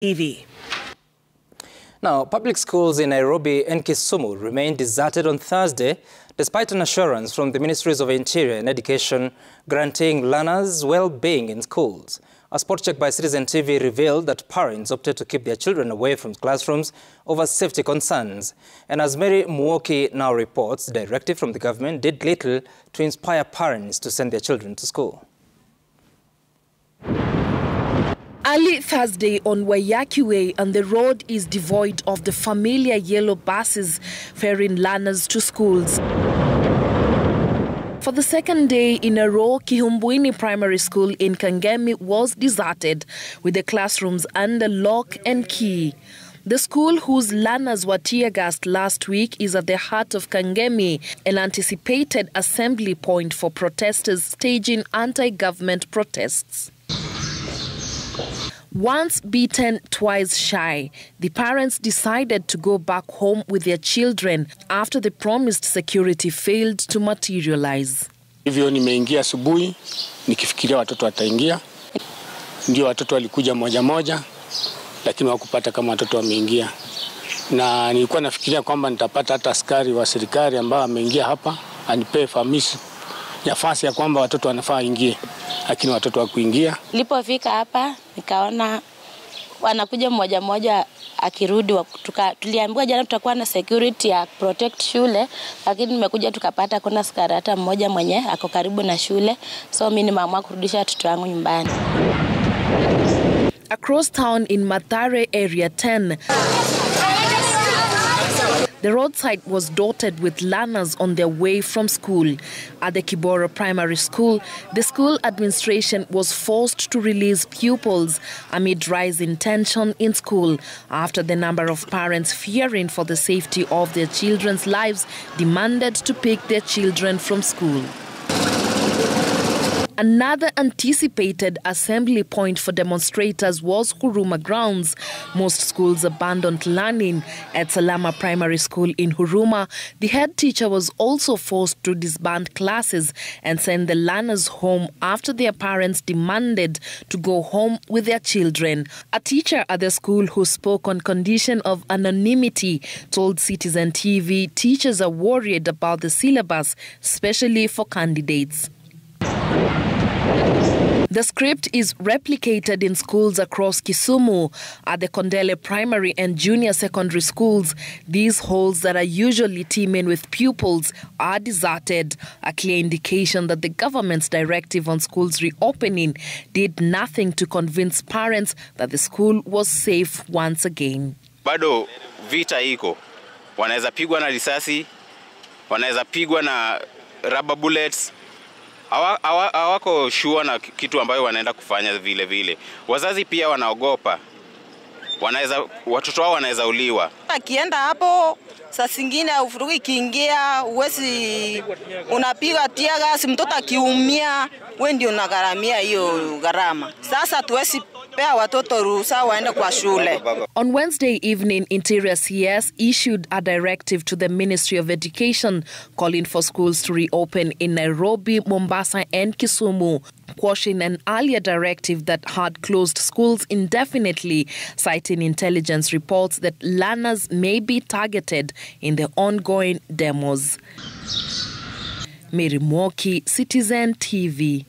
TV. Now, public schools in Nairobi and Kisumu remained deserted on Thursday, despite an assurance from the ministries of Interior and Education granting learners well-being in schools. A spot check by Citizen TV revealed that parents opted to keep their children away from classrooms over safety concerns. And as Mary Mwoki now reports, the directive from the government did little to inspire parents to send their children to school. Early Thursday on Waiyaki Way, and the road is devoid of the familiar yellow buses ferrying learners to schools. For the second day in a row, Kihumbwini Primary School in Kangemi was deserted, with the classrooms under lock and key. The school, whose learners were tear-gassed last week, is at the heart of Kangemi, an anticipated assembly point for protesters staging anti-government protests. Once beaten, twice shy, the parents decided to go back home with their children after the promised security failed to materialize. Hivyo nimeingia asubuhi nikifikiria watoto wataingia. Ndio watoto walikuja moja moja, lakini hawakupata kama watoto wameingia. Na nilikuwa nafikiria kwamba nitapata hata askari wa serikali ambao ameingia hapa anipe famisi nafasi ya kwamba watoto wanafaa ingie, lakini watoto hawakuingia. Nilipofika hapa nikaona wanakuja mmoja mmoja akirudi. Tuliambiwa jana tutakuwa na security ya protect shule, lakini nimekuja tukapata kuna askari hata mmoja mwenye ako karibu na shule, so mimi nimeamua kurudisha watoto wangu nyumbani. Across town in Mathare Area 10, the roadside was dotted with learners on their way from school. At the Kibora Primary School, the school administration was forced to release pupils amid rising tension in school after the number of parents fearing for the safety of their children's lives demanded to pick their children from school. Another anticipated assembly point for demonstrators was Huruma grounds. Most schools abandoned learning. At Salama Primary School in Huruma, the head teacher was also forced to disband classes and send the learners home after their parents demanded to go home with their children. A teacher at the school who spoke on condition of anonymity told Citizen TV teachers are worried about the syllabus, especially for candidates. The script is replicated in schools across Kisumu. At the Kondele Primary and Junior Secondary Schools, these halls that are usually teeming with pupils are deserted, a clear indication that the government's directive on schools reopening did nothing to convince parents that the school was safe once again. Bado vita iko. Wanaweza pigwa na risasi, wanaweza pigwa na rubber bullets. Hawako sure na kitu ambayo wanaenda kufanya vile. Wazazi pia wanaogopa. Watoto wao wanaweza uliwa. Akienda hapo saa zingine ufurugi ikiingia uwezi unapiga tear gas, mtoto akiumia wewe ndio unagharamia hiyo gharama. Sasa tuwezi pea watoto ruhusa waende kwa shule. On Wednesday evening, Interior CS issued a directive to the Ministry of Education calling for schools to reopen in Nairobi, Mombasa and Kisumu, quashing an earlier directive that had closed schools indefinitely, citing intelligence reports that learners may be targeted in the ongoing demos. Mary Mwoki, Citizen TV.